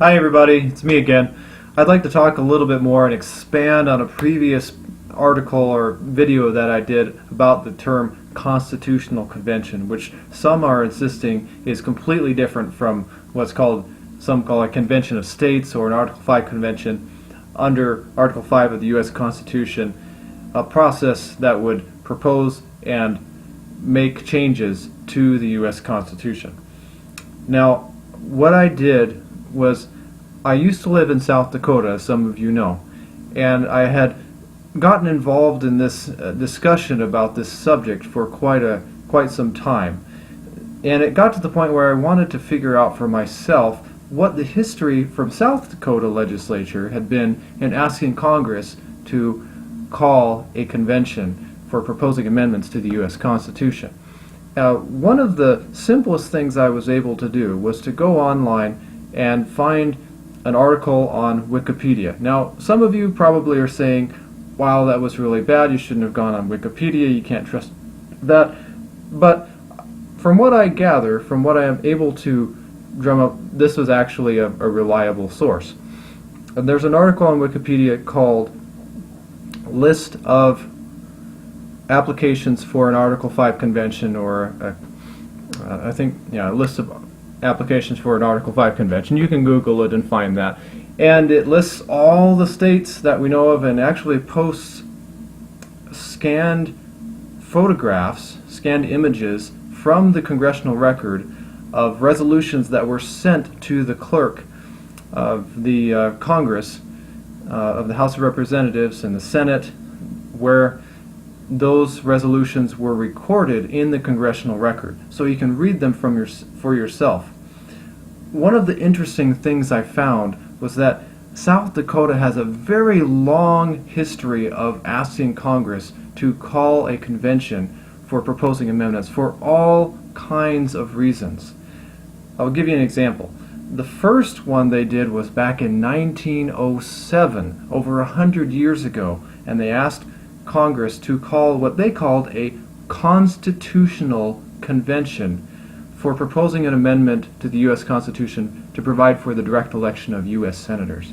Hi everybody, it's me again. I'd like to talk a little bit more and expand on a previous article or video that I did about the term constitutional convention, which some are insisting is completely different from what's some call a convention of states or an Article 5 convention under Article 5 of the U.S. Constitution, a process that would propose and make changes to the U.S. Constitution. Now, what I did was I used to live in South Dakota, as some of you know, and I had gotten involved in this discussion about this subject for quite some time. And it got to the point where I wanted to figure out for myself what the history from South Dakota legislature had been in asking Congress to call a convention for proposing amendments to the U.S. Constitution. One of the simplest things I was able to do was to go online and find an article on Wikipedia. Now, some of you probably are saying, wow, that was really bad, you shouldn't have gone on Wikipedia, you can't trust that. But from what I gather, from what I am able to drum up, this was actually a reliable source. And there's an article on Wikipedia called List of Applications for an Article 5 Convention, or a list of applications for an Article 5 convention. You can Google it and find that. And it lists all the states that we know of and actually posts scanned photographs, scanned images from the congressional record of resolutions that were sent to the clerk of the Congress, of the House of Representatives and the Senate, where those resolutions were recorded in the congressional record, so you can read them for yourself. One of the interesting things I found was that South Dakota has a very long history of asking Congress to call a convention for proposing amendments for all kinds of reasons. I'll give you an example. The first one they did was back in 1907, over 100 years ago, and they asked Congress to call what they called a constitutional convention for proposing an amendment to the U.S. Constitution to provide for the direct election of U.S. senators.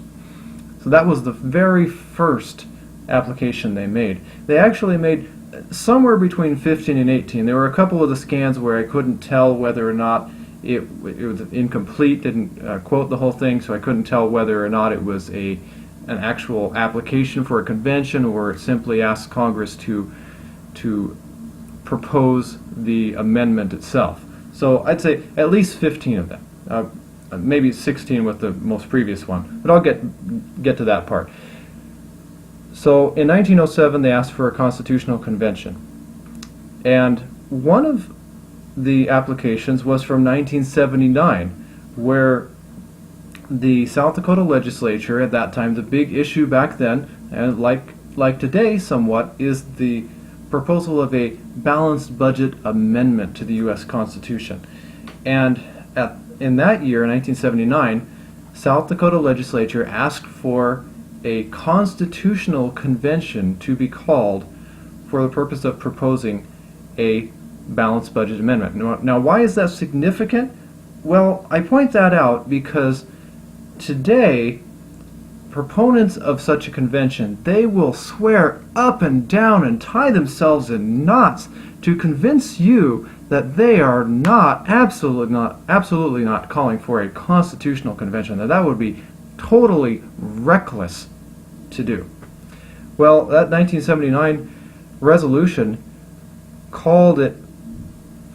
So that was the very first application they made. They actually made somewhere between 15 and 18. There were a couple of the scans where I couldn't tell whether or not it was incomplete, didn't quote the whole thing, so I couldn't tell whether or not it was an actual application for a convention or it simply asked Congress to propose the amendment itself. So I'd say at least 15 of them, maybe 16 with the most previous one, but I'll get to that part. So in 1907 they asked for a constitutional convention, and one of the applications was from 1979, where the South Dakota legislature at that time, the big issue back then, and like today somewhat, is the proposal of a balanced budget amendment to the U.S. Constitution. And in that year, 1979, South Dakota legislature asked for a constitutional convention to be called for the purpose of proposing a balanced budget amendment. Now, why is that significant? Well, I point that out because today, proponents of such a convention, they will swear up and down and tie themselves in knots to convince you that they are absolutely not calling for a constitutional convention, that would be totally reckless to do. Well, that 1979 resolution called it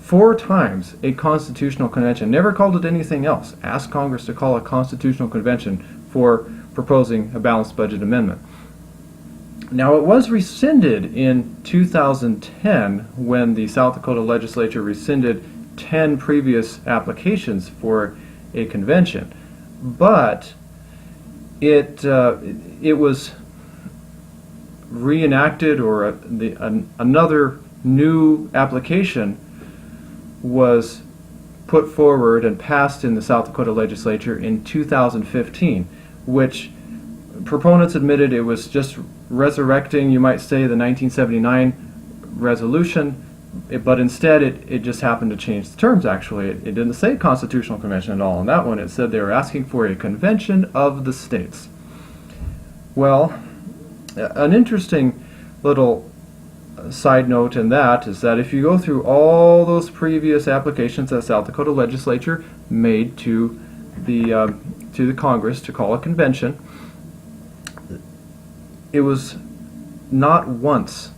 4 times a constitutional convention, never called it anything else, asked Congress to call a constitutional convention for proposing a balanced budget amendment. Now, it was rescinded in 2010 when the South Dakota legislature rescinded 10 previous applications for a convention, but it was reenacted, or another new application was put forward and passed in the South Dakota legislature in 2015, which proponents admitted it was just resurrecting, you might say, the 1979 resolution, but instead it just happened to change the terms. Actually, it didn't say constitutional convention at all. On that one, it said they were asking for a convention of the states. Well, an interesting little side note in that is that if you go through all those previous applications that South Dakota legislature made to the Congress to call a convention, it was not once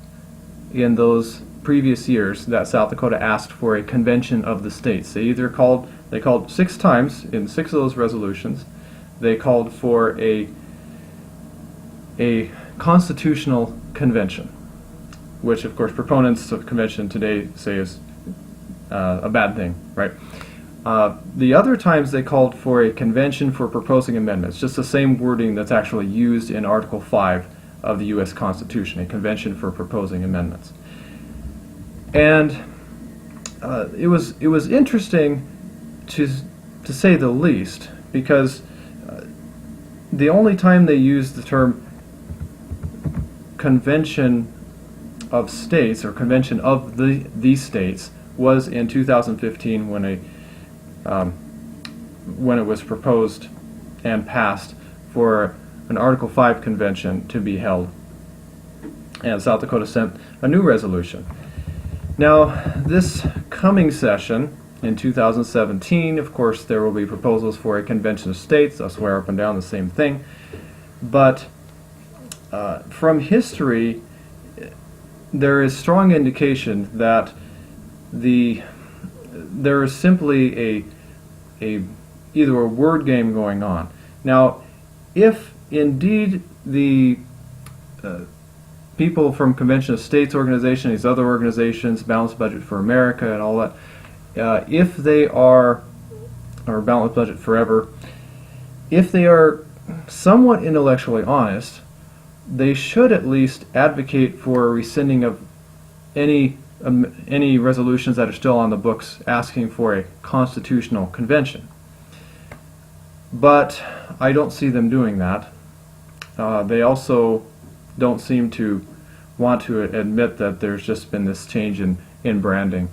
in those previous years that South Dakota asked for a convention of the states. They called 6 times in 6 of those resolutions. They called for a constitutional convention, which of course proponents of convention today say is a bad thing, right? The other times they called for a convention for proposing amendments, just the same wording that's actually used in Article 5 of the U.S. Constitution, a convention for proposing amendments. And it was interesting to say the least, because the only time they used the term convention of states or convention of the states was in 2015 when it was proposed and passed for an Article 5 convention to be held, and South Dakota sent a new resolution. Now, this coming session in 2017, of course, there will be proposals for a convention of states. I swear up and down the same thing. But from history, there is strong indication that there is simply either a word game going on. Now, if indeed the people from Convention of States organization, these other organizations, Balanced Budget for America and all that, if they are, or Balanced Budget Forever, if they are somewhat intellectually honest, they should at least advocate for a rescinding of any resolutions that are still on the books asking for a constitutional convention. But I don't see them doing that. They also don't seem to want to admit that there's just been this change in branding.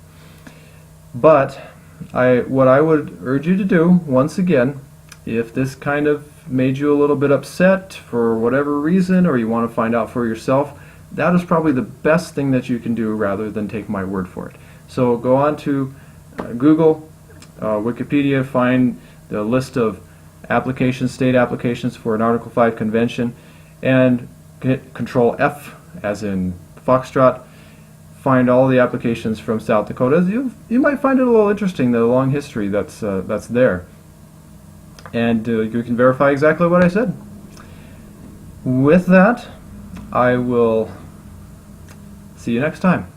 But what I would urge you to do, once again, if this kind of made you a little bit upset for whatever reason, or you want to find out for yourself, that is probably the best thing that you can do rather than take my word for it. So go on to Google, Wikipedia, find the list of applications, state applications for an Article 5 convention, and hit Control F, as in Foxtrot. Find all the applications from South Dakota. You might find it a little interesting, the long history that's there. And you can verify exactly what I said. With that, I will see you next time.